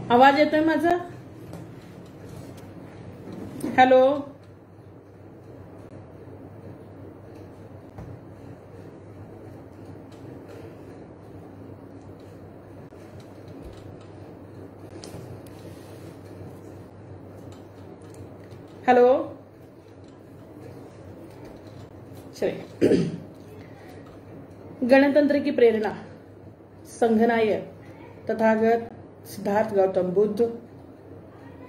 आवाज येतोय माझा? Hello, hello. चलिए, गणतंत्र की प्रेरणा, संघनायक तथागत सिद्धार्थ गौतम बुद्ध,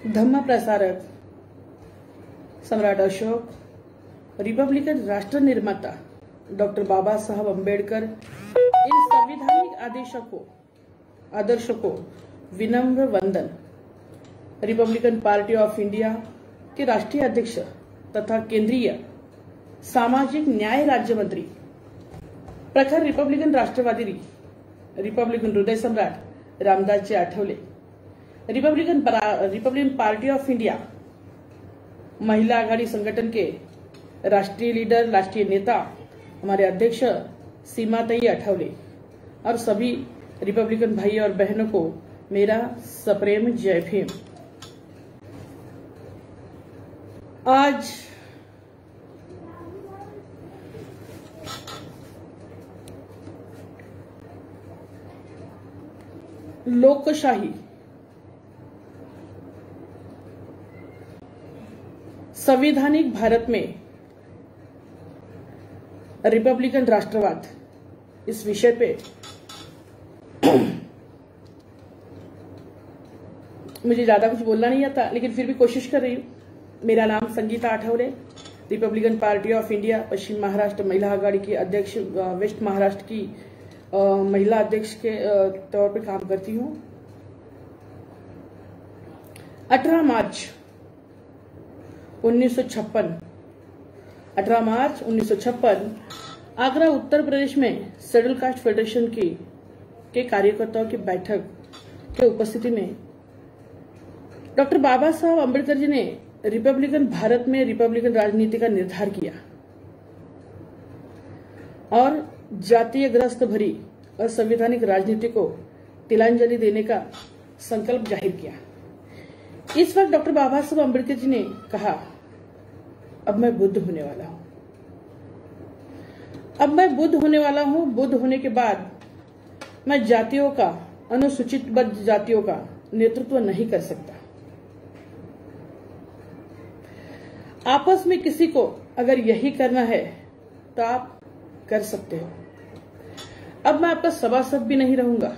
धम्म प्रसारक सम्राट अशोक, रिपब्लिकन राष्ट्र निर्माता डॉक्टर बाबा साहब अम्बेडकर, इन संवैधानिक आदर्शों को विनम्र वंदन। रिपब्लिकन पार्टी ऑफ इंडिया के राष्ट्रीय अध्यक्ष तथा केंद्रीय सामाजिक न्याय राज्य मंत्री, प्रखर रिपब्लिकन राष्ट्रवादी रिपब्लिकन हृदय सम्राट Ramdasji Athawale, Republican party of India महिला आघाड़ी संगठन के राष्ट्रीय लीडर, राष्ट्रीय नेता, हमारे अध्यक्ष सीमाताई आठवले और सभी रिपब्लिकन भाई और बहनों को मेरा सप्रेम जय भीम। आज लोकशाही, संवैधानिक भारत में रिपब्लिकन राष्ट्रवाद, इस विषय पे मुझे ज्यादा कुछ बोलना नहीं आता, लेकिन फिर भी कोशिश कर रही हूं। मेरा नाम Sangeeta Athawale, Republican party of India पश्चिम महाराष्ट्र महिला आघाड़ी की अध्यक्ष, वेस्ट महाराष्ट्र की महिला अध्यक्ष के तौर पे काम करती हूं। 18 मार्च 1956 आगरा उत्तर प्रदेश में शेड्यूल कास्ट फेडरेशन के कार्यकर्ताओं की बैठक के उपस्थिति में डॉक्टर बाबा साहब अम्बेडकर जी ने रिपब्लिकन भारत में रिपब्लिकन राजनीति का निर्धार किया और जातीय ग्रस्त भरी असंवैधानिक राजनीति को तिलांजलि देने का संकल्प जाहिर किया। इस वक्त डॉक्टर बाबा साहब अम्बेडकर जी ने कहा, अब मैं बुद्ध होने वाला हूं। अब मैं बुद्ध होने वाला हूं। बुद्ध होने के बाद मैं जातियों का, अनुसूचित जातियों का नेतृत्व नहीं कर सकता। आपस में किसी को अगर यही करना है तो आप कर सकते हो। अब मैं आपका सभासद भी नहीं रहूंगा।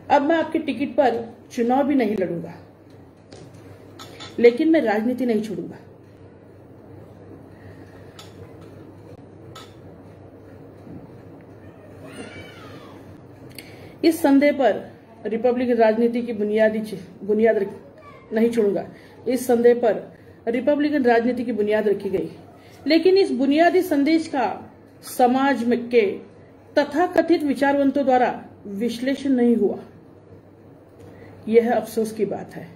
अब मैं आपके टिकट पर चुनाव भी नहीं लड़ूंगा, लेकिन मैं राजनीति नहीं छोड़ूंगा। इस संदेह पर रिपब्लिकन राजनीति की बुनियाद नहीं छोड़ूंगा। इस संदेह पर रिपब्लिकन राजनीति की बुनियाद रखी गई, लेकिन इस बुनियादी संदेश का समाज में के तथाकथित विचारवंतों द्वारा विश्लेषण नहीं हुआ। यह अफसोस की बात है।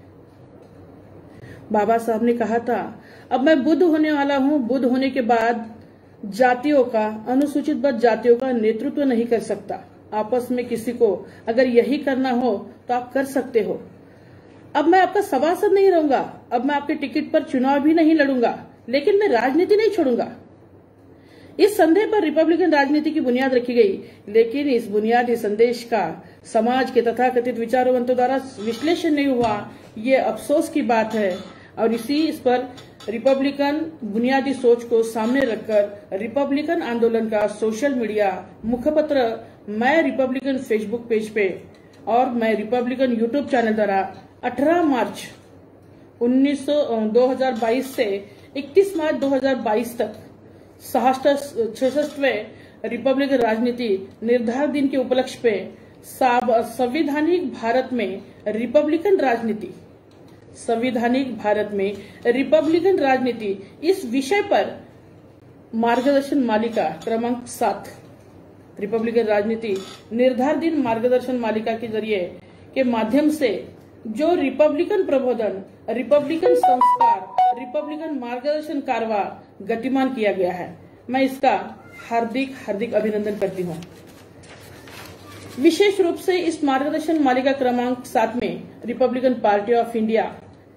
बाबा साहब ने कहा था, अब मैं बुद्ध होने वाला हूं। बुद्ध होने के बाद जातियों का, अनुसूचित जातियों का नेतृत्व नहीं कर सकता। आपस में किसी को अगर यही करना हो तो आप कर सकते हो। अब मैं आपका सभासद नहीं रहूंगा। अब मैं आपके टिकट पर चुनाव भी नहीं लड़ूंगा, लेकिन मैं राजनीति नहीं छोड़ूंगा। इस संदेह पर रिपब्लिकन राजनीति की बुनियाद रखी गई, लेकिन इस बुनियादी संदेश का समाज के तथाकथित विचारवंतों द्वारा विश्लेषण नहीं हुआ। ये अफसोस की बात है। और इस पर रिपब्लिकन बुनियादी सोच को सामने रखकर रिपब्लिकन आंदोलन का सोशल मीडिया मुखपत्र, मैं रिपब्लिकन फेसबुक पेज पे और मैं रिपब्लिकन यूट्यूब चैनल द्वारा 18 मार्च 2022 से 31 मार्च 2022 तक 66वें रिपब्लिकन राजनीति निर्धारित दिन के उपलक्ष्य पे संवैधानिक भारत में रिपब्लिकन राजनीति, संवैधानिक भारत में रिपब्लिकन राजनीति, इस विषय पर मार्गदर्शन मालिका क्रमांक 7 रिपब्लिकन राजनीति निर्धारित दिन मार्गदर्शन मालिका के जरिए के माध्यम से जो रिपब्लिकन प्रबोधन, रिपब्लिकन संस्कार, रिपब्लिकन मार्गदर्शन कारवा गतिमान किया गया है, मैं इसका हार्दिक अभिनंदन करती हूं। विशेष रूप से इस मार्गदर्शन मालिका क्रमांक 7 में रिपब्लिकन पार्टी ऑफ इंडिया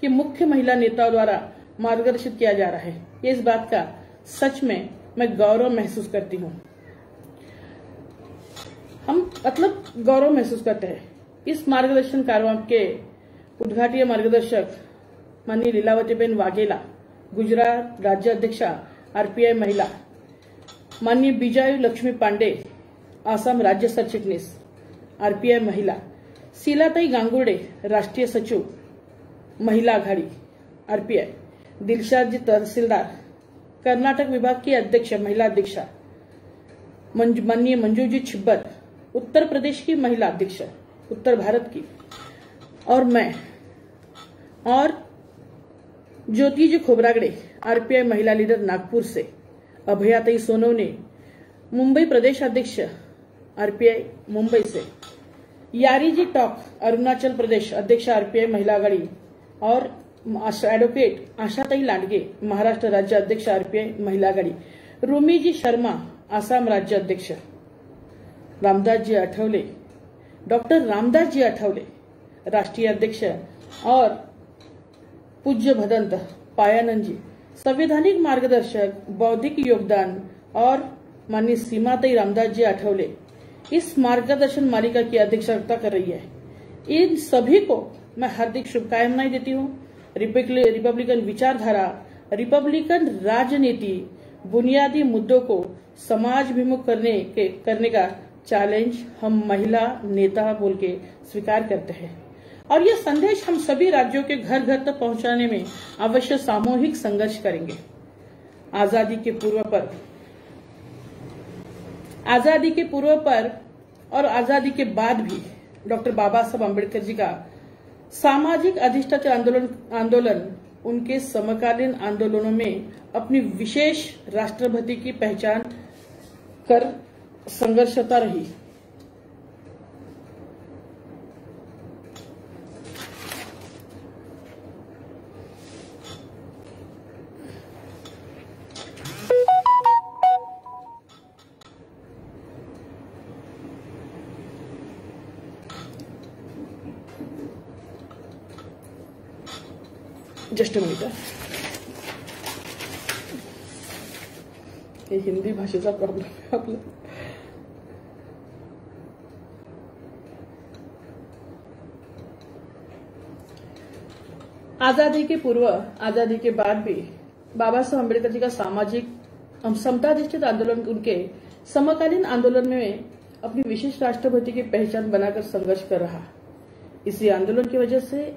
के मुख्य महिला नेताओं द्वारा मार्गदर्शित किया जा रहा है। इस बात का सच में मैं गौरव महसूस करती हूँ। हम गौरव महसूस करते हैं। इस मार्गदर्शन कार्यक्रम के उद्घाटनीय मार्गदर्शक माननीय लीलावतीबेन वाघेला, गुजरात राज्य अध्यक्षा आरपीआई महिला, माननीय बिजायू लक्ष्मी पांडे, आसाम राज्य सरचिटनीस आरपीआई महिला, शीलाताई गांगुर्डे राष्ट्रीय सचिव महिला आघाड़ी आरपीआई, दिलशाद जी तहसीलदार कर्नाटक विभाग की अध्यक्ष महिला अध्यक्षा, माननीय मंजू जी छिब्बर उत्तर प्रदेश की महिला अध्यक्ष उत्तर भारत की, और मैं और ज्योति जी खोबरागड़े आरपीआई महिला लीडर नागपुर से, अभयाताई सोनवने मुंबई प्रदेश अध्यक्ष आरपीआई मुंबई से, यारी जी टॉक अरुणाचल प्रदेश अध्यक्ष आरपीआई महिला आघाड़ी, और एडवोकेट आशाताई लांडगे महाराष्ट्र राज्य अध्यक्ष आरपीआई महिला आघाड़ी, रूमी जी शर्मा आसाम राज्य अध्यक्ष, रामदास जी आठवले, डॉक्टर रामदास जी आठवले राष्ट्रीय अध्यक्ष, और पूज्य भदंत पायानंद जी संवैधानिक मार्गदर्शक बौद्धिक योगदान, और माननीय सीमाताई रामदास जी आठवले इस मार्गदर्शन मालिका की अध्यक्षता कर रही है। इन सभी को मैं हार्दिक शुभकामनाएं देती हूँ। रिपब्लिकन विचारधारा, रिपब्लिकन राजनीति बुनियादी मुद्दों को समाजभिमुख करने का चैलेंज हम महिला नेता बोल के स्वीकार करते हैं, और यह संदेश हम सभी राज्यों के घर घर तक पहुंचाने में अवश्य सामूहिक संघर्ष करेंगे। आजादी के पूर्व पर और आजादी के बाद भी डॉक्टर बाबा साहब अम्बेडकर जी का सामाजिक अधिष्ठात आंदोलन उनके समकालीन आंदोलनों में अपनी विशेष राष्ट्रभक्ति की पहचान कर संघर्षता रही। जस्ट मिनिट, हे हिंदी भाषेचा प्रॉब्लेम आहे आपला। आजादी के पूर्व आजादी के बाद भी बाबा साहब अम्बेडकर जी का सामाजिक समताधिष्ठित आंदोलन उनके समकालीन आंदोलन में अपनी विशेष राष्ट्रभक्ति की पहचान बनाकर संघर्ष कर रहा। इसी आंदोलन की वजह से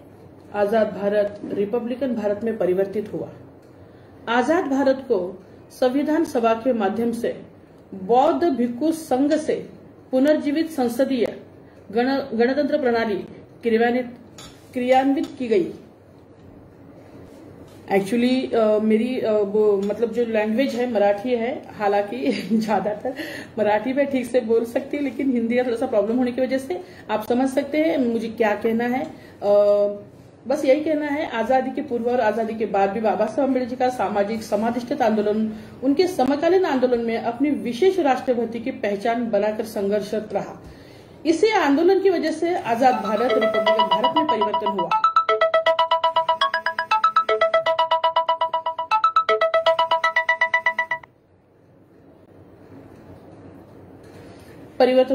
आजाद भारत रिपब्लिकन भारत में परिवर्तित हुआ। आजाद भारत को संविधान सभा के माध्यम से बौद्ध भिक्खु संघ से पुनर्जीवित संसदीय गणतंत्र प्रणाली क्रियान्वित की गई। एक्चुअली मेरी जो लैंग्वेज है मराठी है, हालांकि ज्यादातर मराठी में ठीक से बोल सकती है, लेकिन हिंदी का थोड़ा सा प्रॉब्लम होने की वजह से आप समझ सकते हैं मुझे क्या कहना है। बस यही कहना है, आजादी के पूर्व और आजादी के बाद भी बाबा साहब अम्बेडकर जी का सामाजिक समाधिष्ठित आंदोलन उनके समकालीन आंदोलन में अपनी विशेष राष्ट्रभक्ति की पहचान बनाकर संघर्षरत रहा। इसी आंदोलन की वजह से आजाद भारत रिपब्लिकन भारत में परिवर्तन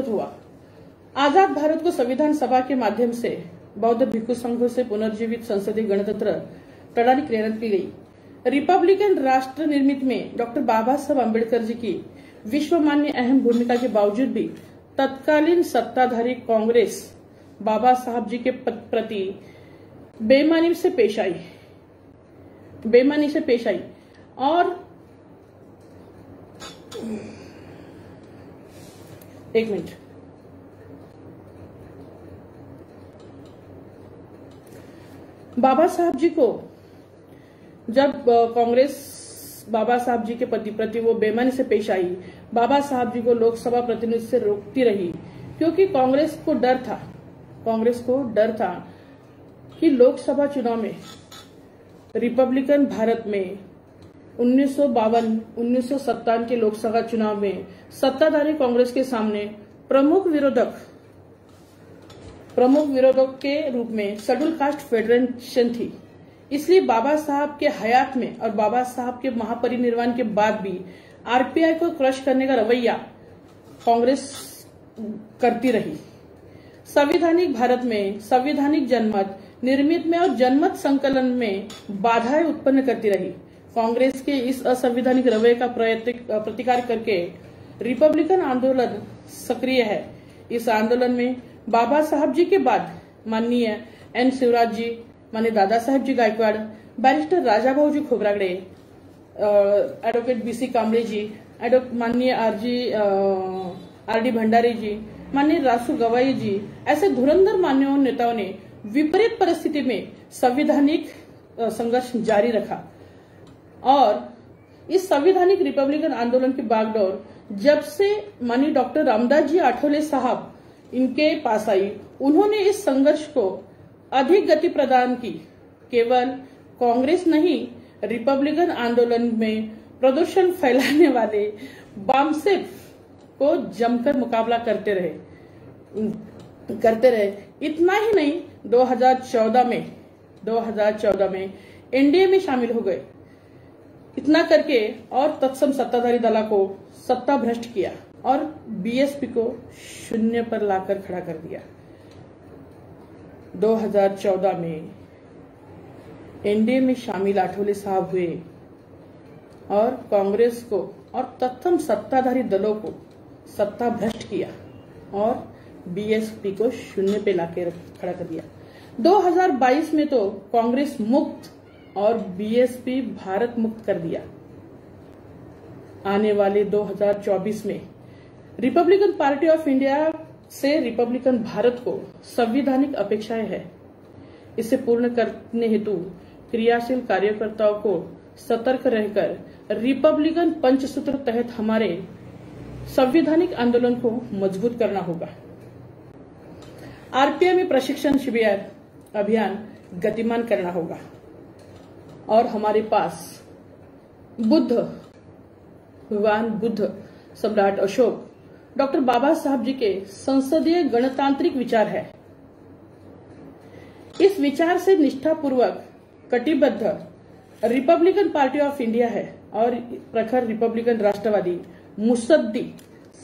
हुआ। आजाद भारत को संविधान सभा के माध्यम से बौद्ध भिक्खु संघों से पुनर्जीवित संसदीय गणतंत्र प्रणाली क्रियान्वित की गई। रिपब्लिकन राष्ट्र निर्मित में डॉक्टर बाबा साहब अम्बेडकर जी की विश्वमान्य अहम भूमिका के बावजूद भी तत्कालीन सत्ताधारी कांग्रेस बाबा साहब जी के प्रति बेईमानी से पेश आई और एक मिनट, बाबा साहब जी को जब कांग्रेस बाबा साहब जी के प्रति वो बेईमानी से पेश आई, बाबा साहब जी को लोकसभा प्रतिनिधि से रोकती रही, क्योंकि कांग्रेस को डर था कि लोकसभा चुनाव में रिपब्लिकन भारत में 1952-1957 के लोकसभा चुनाव में सत्ताधारी कांग्रेस के सामने प्रमुख विरोधक प्रमुख विरोधक के रूप में शेड्यूल कास्ट फेडरेशन थी। इसलिए बाबा साहब के हयात में और बाबा साहब के महापरिनिर्वाण के बाद भी आरपीआई को क्रश करने का रवैया कांग्रेस करती रही। संवैधानिक भारत में संवैधानिक जनमत निर्मित में और जनमत संकलन में बाधाएं उत्पन्न करती रही। कांग्रेस के इस असंवैधानिक रवैये का प्रतिकार करके रिपब्लिकन आंदोलन सक्रिय है। इस आंदोलन में बाबा साहब जी के बाद माननीय एन शिवराज जी, माननीय दादा साहेब जी गायकवाड़, बैरिस्टर राजाभाऊ जी खोब्रागडे, एडवोकेट बीसी कांबळे जी, माननीय आर.डी. भंडारी जी, माननीय रासू गवाई जी, ऐसे धुरंधर मान्यवर नेताओं ने विपरीत परिस्थिति में संवैधानिक संघर्ष जारी रखा और इस संवैधानिक रिपब्लिकन आंदोलन की बागडोर जब से माननीय डॉक्टर रामदास जी आठवले साहब इनके पास आई, उन्होंने इस संघर्ष को अधिक गति प्रदान की। केवल कांग्रेस नहीं, रिपब्लिकन आंदोलन में प्रदूषण फैलाने वाले बामसेफ को जमकर मुकाबला करते रहे। इतना ही नहीं, 2014 में एनडीए में शामिल हो गए। इतना करके और तत्सम सत्ताधारी दल को सत्ता भ्रष्ट किया और बीएसपी को शून्य पर लाकर खड़ा कर दिया। 2014 में एनडीए में शामिल आठवले साहब हुए और कांग्रेस को और तत्सम सत्ताधारी दलों को सत्ता भ्रष्ट किया और बीएसपी को शून्य पे लाकर खड़ा कर दिया। 2022 में तो कांग्रेस मुक्त और बीएसपी भारत मुक्त कर दिया। आने वाले 2024 में रिपब्लिकन पार्टी ऑफ इंडिया से रिपब्लिकन भारत को संवैधानिक अपेक्षाएं है। इसे पूर्ण करने हेतु क्रियाशील कार्यकर्ताओं को सतर्क रहकर रिपब्लिकन पंचसूत्र तहत हमारे संवैधानिक आंदोलन को मजबूत करना होगा। आरपीआई में प्रशिक्षण शिविर अभियान गतिमान करना होगा और हमारे पास भगवान बुद्ध, सम्राट अशोक, डॉक्टर बाबा साहब जी के संसदीय गणतांत्रिक विचार है। इस विचार से निष्ठापूर्वक कटिबद्ध रिपब्लिकन पार्टी ऑफ इंडिया है और प्रखर रिपब्लिकन राष्ट्रवादी मुसद्दी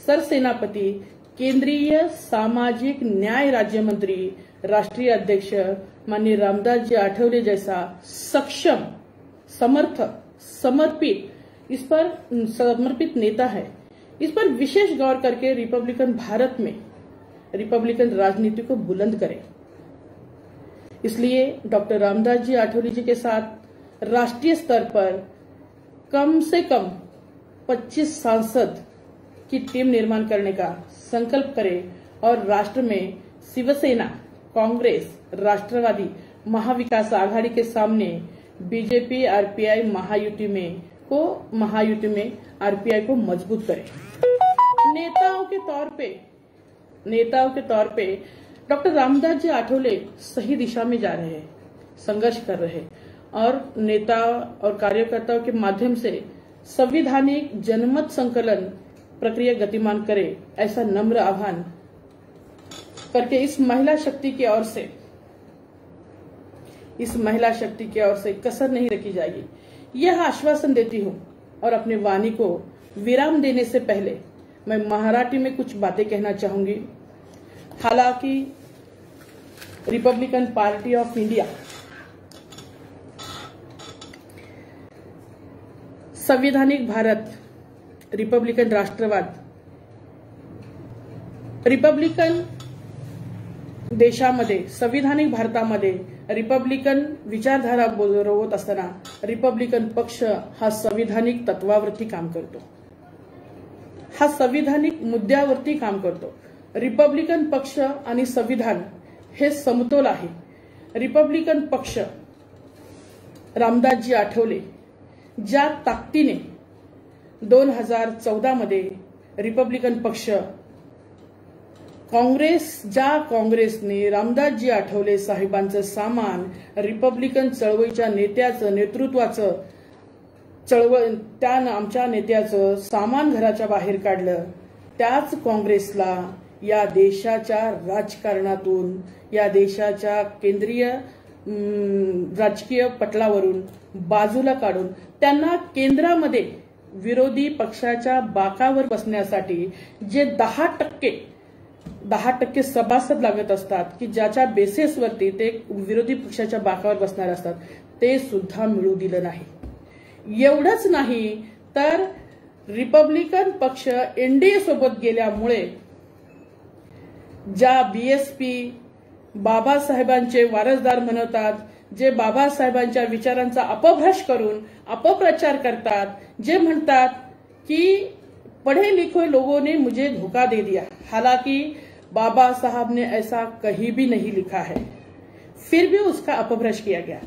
सरसेनापति, केंद्रीय सामाजिक न्याय राज्य मंत्री, राष्ट्रीय अध्यक्ष माननीय रामदास जी आठवले जैसा सक्षम, समर्थ, समर्पित नेता है। इस पर विशेष गौर करके रिपब्लिकन भारत में रिपब्लिकन राजनीति को बुलंद करें। इसलिए डॉक्टर रामदास जी आठवले जी के साथ राष्ट्रीय स्तर पर कम से कम 25 सांसद की टीम निर्माण करने का संकल्प करें और राष्ट्र में शिवसेना, कांग्रेस, राष्ट्रवादी, महाविकास आघाड़ी के सामने बीजेपी आरपीआई महायुति में आरपीआई को मजबूत करें। नेताओं के तौर पे डॉक्टर रामदास जी आठवले सही दिशा में जा रहे हैं, संघर्ष कर रहे हैं और नेता और कार्यकर्ताओं के माध्यम से संवैधानिक जनमत संकलन प्रक्रिया गतिमान करे, ऐसा नम्र आह्वान करके इस महिला शक्ति की ओर से कसर नहीं रखी जाएगी, यह आश्वासन देती हूं। और अपने वाणी को विराम देने से पहले मैं मराठी में कुछ बातें कहना चाहूंगी। हालांकि रिपब्लिकन पार्टी ऑफ इंडिया संवैधानिक भारत, रिपब्लिकन राष्ट्रवाद, रिपब्लिकन देशामध्ये, संवैधानिक भारतामध्ये रिपब्लिकन विचारधारा बोलवत असताना रिपब्लिकन पक्ष हा संवैधानिक तत्वावरती काम करतो, हा संवैधानिक मुद्द्यावरती काम करतो। रिपब्लिकन पक्ष आणि संविधान हे समतोल आहे। रिपब्लिकन पक्ष रामदासजी आठवले ज्या ताकदीने 2014 मध्ये रिपब्लिकन पक्ष काँग्रेसने रामदासजी आठवले साहेबांचं सामान रिपब्लिकन चळवळीच्या नेत्याचं नेतृत्वाचं आमच्या नेत्याचं सामान घराच्या बाहेर काढलं, त्याच काँग्रेसला या देशाच्या राजकारणातून, या देशाच्या केंद्रीय राजकीय पटलावरून बाजूला काढून त्यांना केंद्रामध्ये विरोधी पक्षाच्या बाकावर बसण्यासाठी जे 10% सभासद लागत असतात की ज्याच्या बेसिसवरती ते विरोधी पक्षाच्या बाकावर बसणार असतात, ते सुद्धा मिळू दिलं नाही। एवढंच नाही तर रिपब्लिकन पक्ष एनडीए सोबत गेल्यामुळे ज्या बीएसपी बाबासाहेबांचे वारसदार म्हणतात, जे बाबासाहेबांच्या विचारांचा अपभ्रंश करून अपप्रचार करतात, जे म्हणतात की पढ़े लिखे लोगों ने मुझे धोखा दे दिया, हालांकि बाबा साहब ने ऐसा कहीं भी नहीं लिखा है, फिर भी उसका अपभ्रंश किया गया।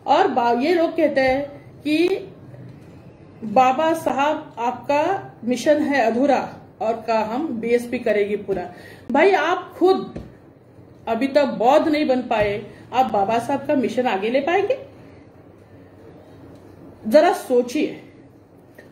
और ये लोग कहते हैं कि बाबा साहब आपका मिशन है अधूरा और का हम बीएसपी करेगी पूरा। भाई आप खुद अभी तक बौद्ध नहीं बन पाए, आप बाबा साहब का मिशन आगे ले पाएंगे? जरा सोचिए।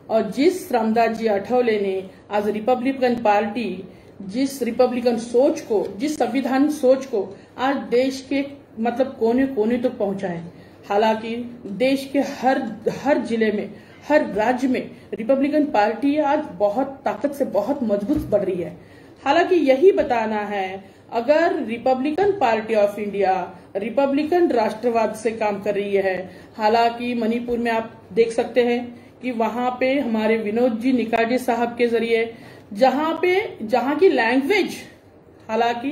और जिस रामदास जी आठवले ने आज रिपब्लिकन पार्टी, जिस रिपब्लिकन सोच को, जिस संविधान सोच को आज देश के मतलब कोने कोने तक पहुंचा है, हालांकि देश के हर जिले में, हर राज्य में रिपब्लिकन पार्टी आज बहुत ताकत से बहुत मजबूत बढ़ रही है। हालांकि यही बताना है, अगर Republican party of India Republican राष्ट्रवाद से काम कर रही है, हालांकि मणिपुर में आप देख सकते हैं कि वहां पे हमारे विनोद जी निकाजी साहब के जरिए जहां की लैंग्वेज हालांकि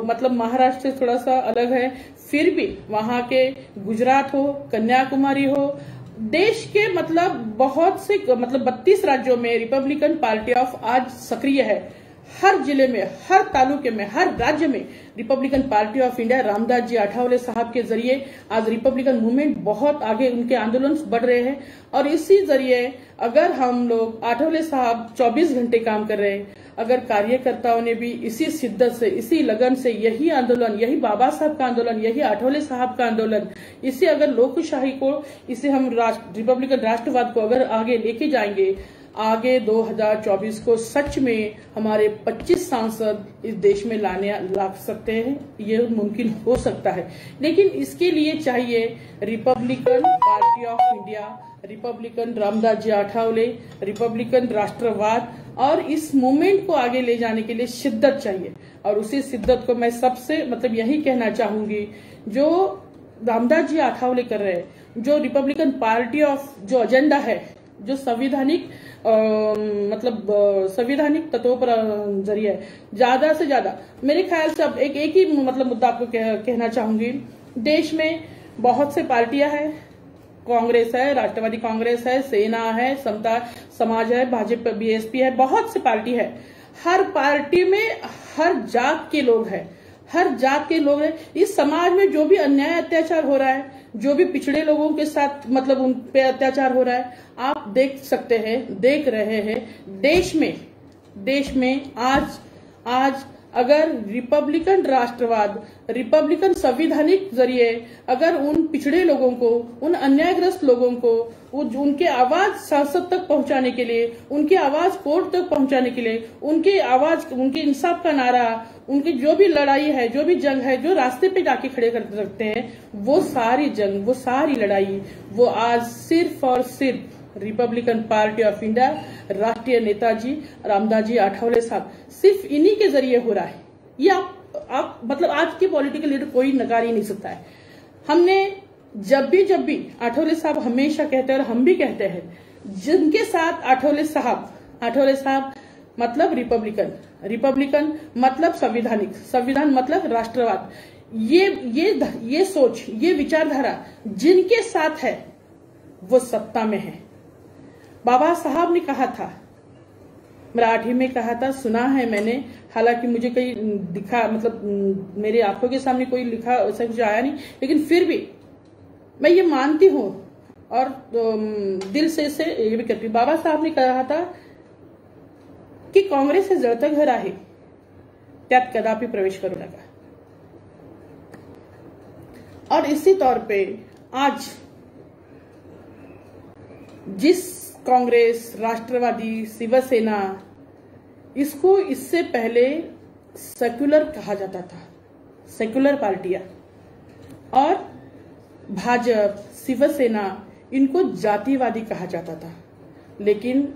मतलब महाराष्ट्र से थोड़ा सा अलग है, फिर भी वहां के गुजरात हो, कन्याकुमारी हो, देश के मतलब बहुत से मतलब 32 राज्यों में रिपब्लिकन पार्टी ऑफ आज सक्रिय है। हर जिले में, हर तालुके में, हर राज्य में Republican party of India Ramdas ji Athawale साहब के जरिए आज रिपब्लिकन मूवमेंट बहुत आगे, उनके आंदोलन बढ़ रहे हैं। और इसी जरिए अगर हम लोग आठवले साहब 24 घंटे काम कर रहे हैं, अगर कार्यकर्ताओं ने भी इसी शिद्दत से, इसी लगन से यही आंदोलन, यही बाबा साहब का आंदोलन, यही आठवले साहब का आंदोलन, इसे अगर लोकशाही को, इसे हम रिपब्लिकन राष्ट्रवाद को अगर आगे लेके जाएंगे, आगे 2024 को सच में हमारे 25 सांसद इस देश में ला सकते हैं, ये मुमकिन हो सकता है। लेकिन इसके लिए चाहिए Republican party of India, Republican Ramdas ji Athawale, Republican राष्ट्रवाद, और इस मूवमेंट को आगे ले जाने के लिए शिद्दत चाहिए। और उसी शिद्दत को मैं सबसे मतलब यही कहना चाहूंगी, जो रामदास जी आठवले कर रहे हैं, जो रिपब्लिकन पार्टी ऑफ जो एजेंडा है, जो संवैधानिक संवैधानिक तत्वों पर जरिए है, ज्यादा से ज्यादा मेरे ख्याल से अब एक ही मतलब मुद्दा आपको कहना चाहूंगी। देश में बहुत से पार्टियां हैं, कांग्रेस है, राष्ट्रवादी कांग्रेस है, सेना है, समता समाज है, भाजपा बीएसपी है, बहुत से पार्टी है। हर पार्टी में हर जात के लोग हैं, हर जात के लोग हैं। इस समाज में जो भी अन्याय अत्याचार हो रहा है, जो भी पिछड़े लोगों के साथ मतलब उन पे अत्याचार हो रहा है, आप देख सकते हैं, देख रहे हैं। देश में आज अगर रिपब्लिकन राष्ट्रवाद, रिपब्लिकन संवैधानिक जरिए अगर उन पिछड़े लोगों को, उन अन्यायग्रस्त लोगों को उनके आवाज संसद तक पहुंचाने के लिए, उनकी आवाज कोर्ट तक पहुंचाने के लिए, उनकी आवाज, उनके इंसाफ का नारा, उनकी जो भी लड़ाई है, जो भी जंग है, जो रास्ते पे जाके खड़े कर सकते हैं, वो सारी जंग, वो सारी लड़ाई, वो आज सिर्फ और सिर्फ रिपब्लिकन पार्टी ऑफ इंडिया, राष्ट्रीय नेताजी रामदास जी आठवले साहब, सिर्फ इन्हीं के जरिए हो रहा है। ये आप मतलब आज के पॉलिटिकल लीडर कोई नकार ही नहीं सकता है। हमने जब भी आठवले साहब हमेशा कहते हैं और हम भी कहते हैं, जिनके साथ आठवले साहब मतलब रिपब्लिकन मतलब संवैधानिक, संविधान मतलब राष्ट्रवाद, ये सोच, ये विचारधारा जिनके साथ है वो सत्ता में है। बाबा साहब ने कहा था, मराठी में कहा था, सुना है मैंने, हालांकि मुझे कहीं दिखा मतलब मेरे आंखों के सामने कोई लिखा ऐसा कुछ आया नहीं, लेकिन फिर भी मैं ये मानती हूं और दिल से इसे ये भी करती हूँ। बाबा साहब ने कहा था की काँग्रेस हे जळतं घर आहे, त्यात कदापि प्रवेश करू नका। और इसी तौर पे आज जिस कांग्रेस, राष्ट्रवादी, शिवसेना, इसको इससे पहले सेक्युलर कहा जाता था, सेक्युलर पार्टियां, और भाजपा, शिवसेना, इनको जातिवादी कहा जाता था। लेकिन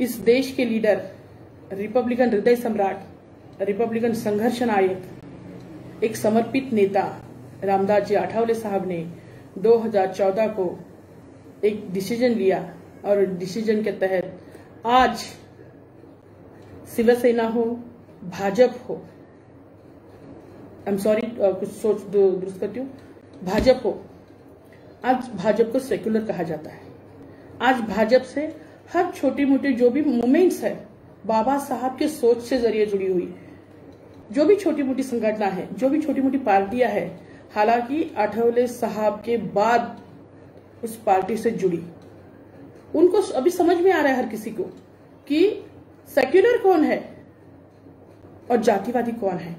इस देश के लीडर, रिपब्लिकन हृदय सम्राट, रिपब्लिकन संघर्ष नायक, एक समर्पित नेता रामदास जी आठवले साहब ने 2014 को एक डिसीजन लिया, और डिसीजन के तहत आज शिवसेना हो, भाजपा हो, आई एम सॉरी कुछ सोच दुरुस्त करती हूँ, भाजपा हो, आज भाजपा को सेक्युलर कहा जाता है। आज भाजपा से हर छोटी मोटी जो भी मूवमेंट्स है, बाबा साहब के सोच से जरिए जुड़ी हुई जो भी छोटी मोटी संगठना है, जो भी छोटी मोटी पार्टियां हैं, हालांकि आठवले साहब के बाद उस पार्टी से जुड़ी, उनको अभी समझ में आ रहा है हर किसी को कि सेक्युलर कौन है और जातिवादी कौन है।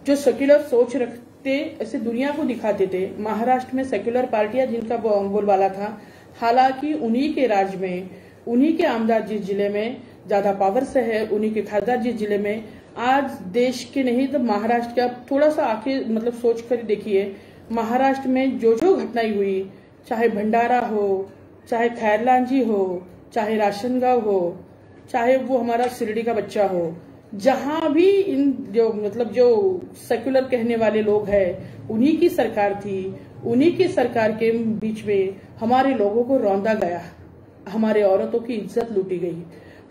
जो सेक्युलर सोच रखते ऐसे दुनिया को दिखाते थे, महाराष्ट्र में सेक्युलर पार्टियां जिनका बोलबाला था, हालांकि उन्हीं के राज में, उन्हीं के आमदार जिस जिले में ज्यादा पावर से है, उन्हीं के खासदार जिस जिले में, आज देश के नहीं तो महाराष्ट्र के, आप थोड़ा सा आके मतलब सोच कर देखिए, महाराष्ट्र में जो जो घटनाएं हुई, चाहे भंडारा हो, चाहे खैरलांजी हो, चाहे राशनगांव हो, चाहे वो हमारा शिरडी का बच्चा हो, जहां भी इन जो सेक्युलर कहने वाले लोग हैं, उन्हीं की सरकार थी, उन्हीं की सरकार के बीच में हमारे लोगों को रौंदा गया, हमारे औरतों की इज्जत लूटी गई,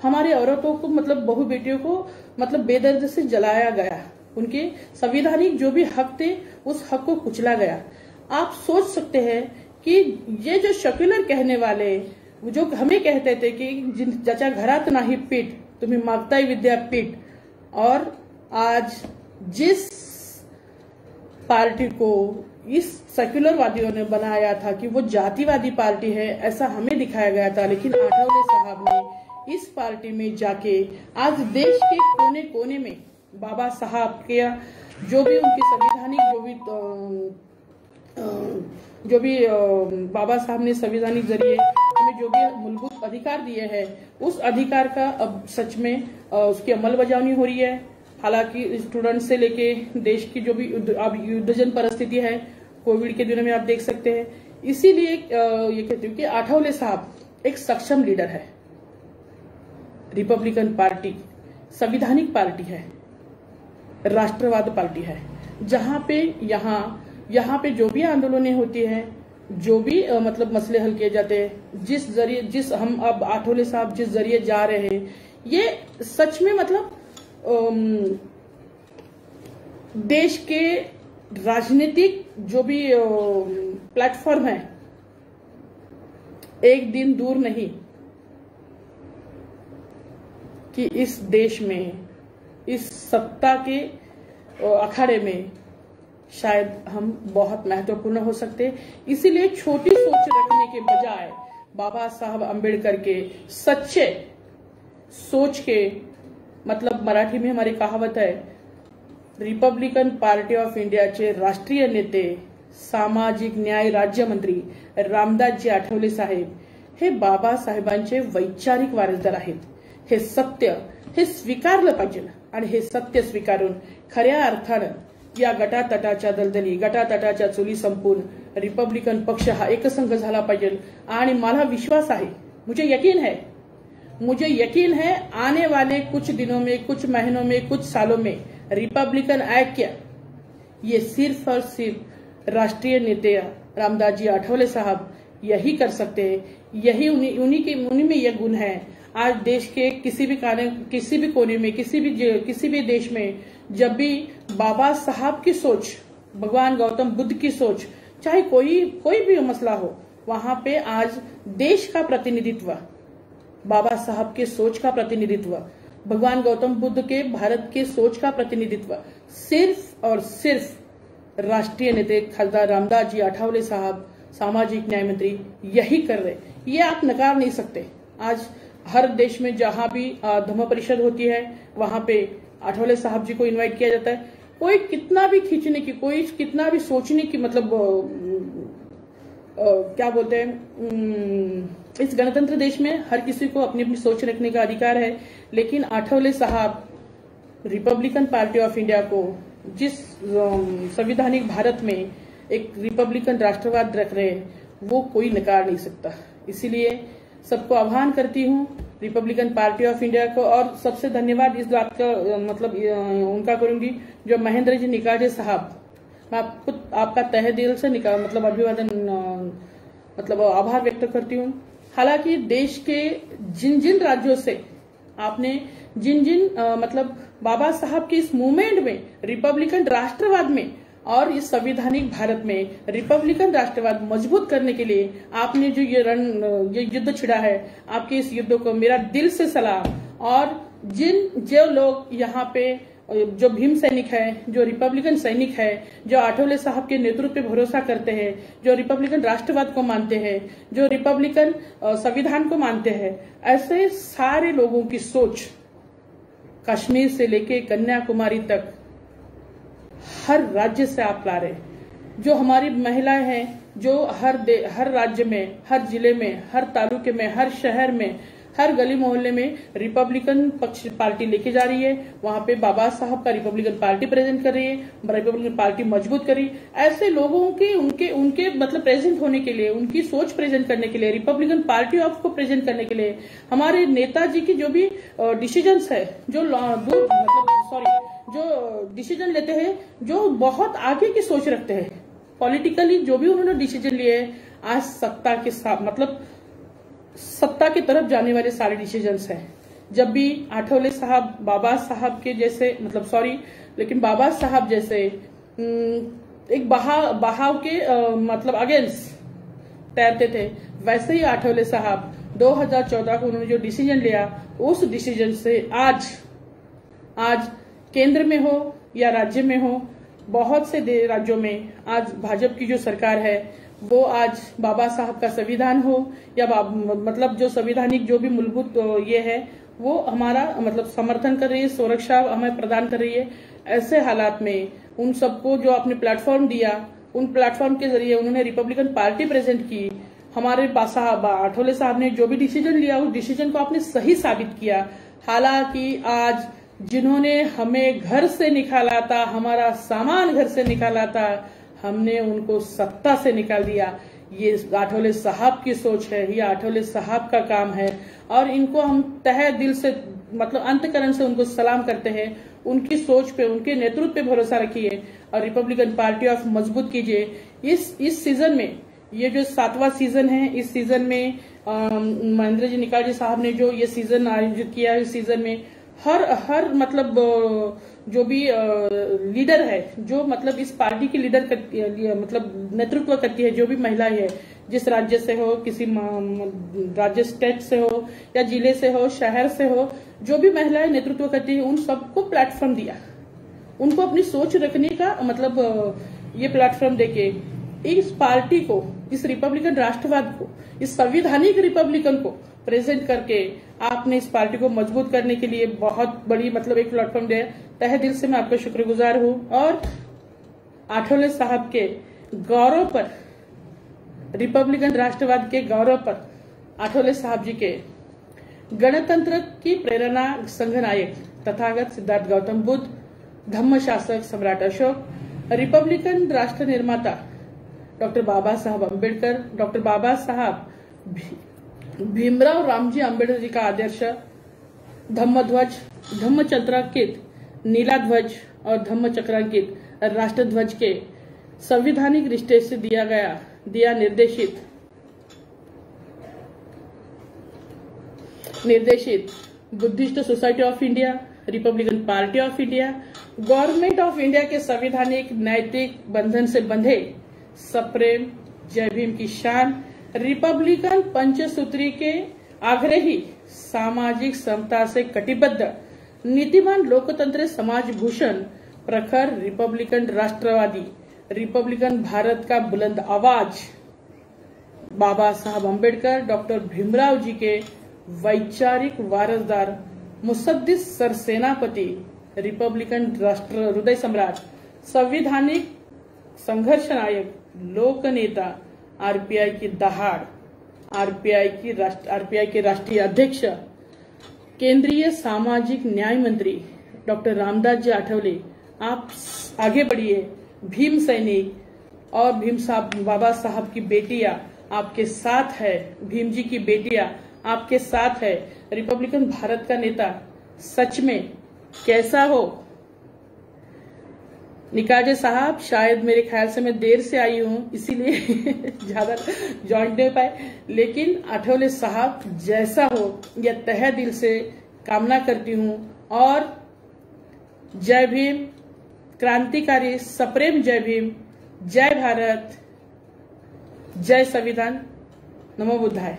हमारे औरतों को मतलब बहू बेटियों को मतलब बेदर्द से जलाया गया, उनके संवैधानिक जो भी हक थे उस हक को कुचला गया। आप सोच सकते हैं कि ये जो सेक्युलर कहने वाले जो हमें कहते थे कि ज्याच्या घरात नाही पीठ, तुम्हें मागताय विद्यापीठ, और आज जिस पार्टी को इस सेक्युलर वादियों ने बनाया था कि वो जातिवादी पार्टी है, ऐसा हमें दिखाया गया था, लेकिन आठवले साहब ने इस पार्टी में जाके आज देश के कोने कोने में बाबा साहब के जो भी उनकी संवैधानिक जो भी बाबा साहब ने संवैधानिक जरिए हमें जो भी मूलभूत अधिकार दिए हैं, उस अधिकार का अब सच में उसकी अमलबजावनी हो रही है। हालांकि स्टूडेंट से लेके देश की जो भी अब युद्धजन परिस्थिति है, कोविड के दिनों में आप देख सकते हैं, इसीलिए ये कहती हूँ कि आठवले साहब एक सक्षम लीडर है। रिपब्लिकन पार्टी संवैधानिक पार्टी है, राष्ट्रवाद पार्टी है, जहां पे यहाँ पे जो भी आंदोलनें होती हैं, जो भी मतलब मसले हल किए जाते हैं, जिस हम अब आठवले साहब जिस जरिए जा रहे हैं, ये सच में मतलब देश के राजनीतिक जो भी प्लेटफॉर्म है, एक दिन दूर नहीं कि इस देश में, इस सत्ता के अखाड़े में शायद हम बहुत महत्वपूर्ण हो सकते। इसीलिए छोटी सोच रखने के बजाय बाबा साहब आंबेडकर के सच्चे सोच के, मतलब मराठी में हमारी कहावत है, रिपब्लिकन पार्टी ऑफ इंडियाचे राष्ट्रीय नेते, सामाजिक न्याय राज्यमंत्री रामदासजी आठवले साहेब हे बाबासाहेबांचे वैचारिक वारसदार आहेत। हे सत्य हे स्वीकारलं पाहिजे आणि हे सत्य स्वीकारून खऱ्या अर्थानं या गटातटाच्या दलदली, गटातटाच्या चुली संपून रिपब्लिकन पक्ष हा एकसंघ झाला पाहिजे। आणि मला विश्वास आहे, मुझे यकीन है आने वाले कुछ दिनों में, कुछ महीनों में, कुछ सालों में रिपब्लिकन ऐक्य ये सिर्फ और सिर्फ राष्ट्रीय नेता रामदास जी आठवले साहब यही कर सकते हैं। यही उन्हीं में यह गुण है। आज देश के किसी भी कोने में, किसी भी देश में जब भी बाबा साहब की सोच, भगवान गौतम बुद्ध की सोच, चाहे कोई भी मसला हो, वहां पे आज देश का प्रतिनिधित्व, बाबा साहब के सोच का प्रतिनिधित्व, भगवान गौतम बुद्ध के भारत के सोच का प्रतिनिधित्व सिर्फ और सिर्फ राष्ट्रीय नेता खासदार रामदास जी आठवले साहब, सामाजिक न्याय मंत्री यही कर रहे। ये आप नकार नहीं सकते। आज हर देश में जहां भी धम्म परिषद होती है, वहां पे आठवले साहब जी को इनवाइट किया जाता है। कोई कितना भी खींचने की, कोई कितना भी सोचने की, मतलब क्या बोलते हैं, इस गणतंत्र देश में हर किसी को अपनी अपनी सोच रखने का अधिकार है। लेकिन आठवले साहब रिपब्लिकन पार्टी ऑफ इंडिया को जिस संवैधानिक भारत में एक रिपब्लिकन राष्ट्रवाद रख रहे वो कोई नकार नहीं सकता। इसीलिए सबको आह्वान करती हूँ रिपब्लिकन पार्टी ऑफ इंडिया को, और सबसे धन्यवाद इस बात का उनका करूंगी जो महेंद्र जी निकाजे साहब, मैं आपका तहे दिल से अभिवादन आभार व्यक्त करती हूँ। हालांकि देश के जिन जिन राज्यों से आपने जिन बाबा साहब के इस मूवमेंट में रिपब्लिकन राष्ट्रवाद में और इस संवैधानिक भारत में रिपब्लिकन राष्ट्रवाद मजबूत करने के लिए आपने जो ये युद्ध छिड़ा है, आपके इस युद्ध को मेरा दिल से सलाम। और जो लोग यहाँ पे जो भीम सैनिक है, जो रिपब्लिकन सैनिक है, जो आठवले साहब के नेतृत्व पे भरोसा करते हैं, जो रिपब्लिकन राष्ट्रवाद को मानते हैं, जो रिपब्लिकन संविधान को मानते हैं, ऐसे सारे लोगों की सोच कश्मीर से लेके कन्याकुमारी तक हर राज्य से आप ला रहे हैं। जो हमारी महिलाएं हैं जो हर राज्य में, हर जिले में, हर तालुके में, हर शहर में, हर गली मोहल्ले में रिपब्लिकन पक्ष पार्टी लेके जा रही है। वहां पे बाबा साहब का रिपब्लिकन पार्टी प्रेजेंट कर रही है, रिपब्लिकन पार्टी मजबूत कर रही है। ऐसे लोगों के उनके प्रेजेंट होने के लिए, उनकी सोच प्रेजेंट करने के लिए, रिपब्लिकन पार्टी ऑफ को प्रेजेंट करने के लिए हमारे नेताजी की जो भी डिसीजंस है, जो डिसीजन लेते हैं, जो बहुत आगे की सोच रखते हैं पॉलिटिकली, जो भी उन्होंने डिसीजन लिए है, आज सत्ता के साथ सत्ता की तरफ जाने वाले सारे डिसीजंस हैं। जब भी आठवले साहब बाबा साहब के जैसे लेकिन बाबा साहब जैसे एक बहाव के अगेंस्ट तैरते थे, वैसे ही आठवले साहब 2014 को उन्होंने जो डिसीजन लिया, उस डिसीजन से आज केंद्र में हो या राज्य में हो, बहुत से राज्यों में आज भाजपा की जो सरकार है वो आज बाबा साहब का संविधान हो या जो संवैधानिक जो भी मूलभूत ये है वो हमारा समर्थन कर रही है, सुरक्षा हमें प्रदान कर रही है। ऐसे हालात में उन सबको जो आपने प्लेटफॉर्म दिया, उन प्लेटफॉर्म के जरिए उन्होंने रिपब्लिकन पार्टी प्रेजेंट की। हमारे आठवले साहब ने जो भी डिसीजन लिया उस डिसीजन को आपने सही साबित किया। हालांकि आज जिन्होंने हमें घर से निकाला था, हमारा सामान घर से निकाला था, हमने उनको सत्ता से निकाल दिया। ये आठवले साहब की सोच है, ये आठवले साहब का काम है और इनको हम तहे दिल से अंतकरण से उनको सलाम करते हैं। उनकी सोच पे, उनके नेतृत्व पे भरोसा रखिए और रिपब्लिकन पार्टी ऑफ मजबूत कीजिए। इस सीजन में, ये जो 7वां सीजन है, इस सीजन में महेंद्र जी निकाजी साहब ने जो ये सीजन आयोजित किया है, इस सीजन में हर जो भी लीडर है, जो इस पार्टी की लीडर नेतृत्व करती है, जो भी महिलाएं है, जिस राज्य से हो, किसी राज्य स्टेट से हो या जिले से हो, शहर से हो, जो भी महिलाएं नेतृत्व करती है, उन सबको प्लेटफॉर्म दिया। उनको अपनी सोच रखने का ये प्लेटफॉर्म देके इस पार्टी को, इस रिपब्लिकन राष्ट्रवाद को, इस संवैधानिक रिपब्लिकन को प्रेजेंट करके आपने इस पार्टी को मजबूत करने के लिए बहुत बड़ी एक प्लेटफॉर्म दिया। तहे दिल से मैं आपका शुक्रगुजार हूँ। और आठवले साहब के गौरव पर, रिपब्लिकन राष्ट्रवाद के गौरव पर, आठवले साहब जी के गणतंत्र की प्रेरणा संघ नायक तथागत सिद्धार्थ गौतम बुद्ध, धम्म शासक सम्राट अशोक, रिपब्लिकन राष्ट्र निर्माता डॉक्टर बाबा साहब अम्बेडकर, डॉक्टर बाबा साहब भीमराव रामजी अम्बेडकर जी का आदर्श धम्मध्वज, धम्मचक्रांकित नीला ध्वज और धम्मचक्रांकित राष्ट्र ध्वज के संवैधानिक रिश्ते से दिया निर्देशित Buddhist society of India, Republican party of India, government of India के संवैधानिक नैतिक बंधन से बंधे सप्रेम जय भीम की शान, रिपब्लिकन पंचसूत्री के आग्रही सामाजिक समता से कटिबद्ध नीतिमान लोकतंत्र समाज भूषण प्रखर रिपब्लिकन राष्ट्रवादी, रिपब्लिकन भारत का बुलंद आवाज बाबा साहब अम्बेडकर, डॉक्टर भीमराव जी के वैचारिक वारसदार, मुसद्दिस सरसेनापति, रिपब्लिकन राष्ट्र हृदय सम्राट, संवैधानिक संघर्ष नायक, लोक नेता, आरपीआई की दहाड़, आरपीआई के राष्ट्रीय अध्यक्ष, केंद्रीय सामाजिक न्याय मंत्री, डॉक्टर रामदास जी आठवले, आप आगे बढ़िए। भीम सैनिक और भीम साहब, बाबा साहब की बेटियां आपके साथ है, भीम जी की बेटियां आपके साथ है। रिपब्लिकन भारत का नेता सच में कैसा हो? निकाजे साहब, शायद मेरे ख्याल से मैं देर से आई हूं, इसीलिए ज्यादा ज्वाइन नहीं पाए, लेकिन आठवले साहब जैसा हो यह तहे दिल से कामना करती हूं। और जय भीम, क्रांतिकारी सप्रेम जय भीम, जय भारत, जय संविधान, नमो बुद्धाय।